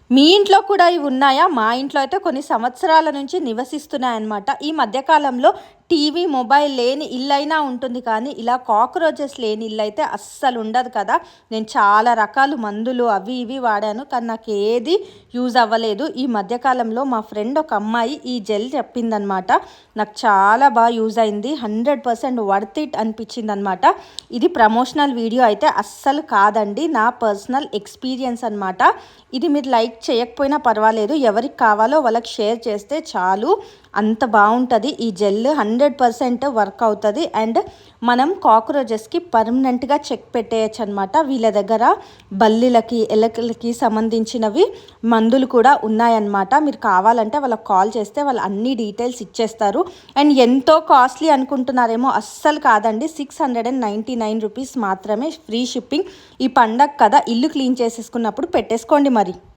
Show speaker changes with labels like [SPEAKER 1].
[SPEAKER 1] మీ ఇంట్లో కూడా ఇవి ఉన్నాయా? మా ఇంట్లో అయితే కొన్ని సంవత్సరాల నుంచి నివసిస్తున్నాయన్నమాట. ఈ మధ్య కాలంలో టీవీ, మొబైల్ లేని ఇల్లైనా ఉంటుంది కానీ, ఇలా కాక్రోచెస్ లేని ఇల్లయితే అస్సలు ఉండదు కదా! నేను చాలా రకాలు మందులు అవి ఇవి వాడాను. కానీ నాకేది యూజ్ అవ్వలేదు. ఈ మధ్య కాలంలో మా ఫ్రెండ్ ఒక అమ్మాయి ఈ జెల్ చెప్పిందనమాట. నాకు చాలా బాగా యూజ్ అయింది. 100% వర్త్ ఇట్ అనిపించిందనమాట. ఇది ప్రమోషనల్ వీడియో అయితే అస్సలు కాదండి. నా పర్సనల్ ఎక్స్‌పీరియన్స్ అనమాట. ఇది మీరు లైక్ చేయకపోయినా పర్వాలేదు. ఎవరికి కావాలో వాళ్ళకి షేర్ చేస్తే చాలు. అంత బాగుంటుంది ఈ జెల్. 100% వర్క్ అవుతుంది. అండ్ మనం కాక్రోచెస్కి పర్మనెంట్గా చెక్ పెట్టేయచ్చు అనమాట. వీళ్ళ దగ్గర బల్లిలకి, ఎలకలకి సంబంధించినవి మందులు కూడా ఉన్నాయన్నమాట. మీరు కావాలంటే వాళ్ళకి కాల్ చేస్తే వాళ్ళు అన్ని డీటెయిల్స్ ఇచ్చేస్తారు. అండ్ ఎంతో కాస్ట్లీ అనుకుంటున్నారేమో, అస్సలు కాదండి. 699 రూపీస్ మాత్రమే, ఫ్రీ షిప్పింగ్. ఈ పండగ కదా, ఇల్లు క్లీన్ చేసేసుకున్నప్పుడు పెట్టేసుకోండి మరి.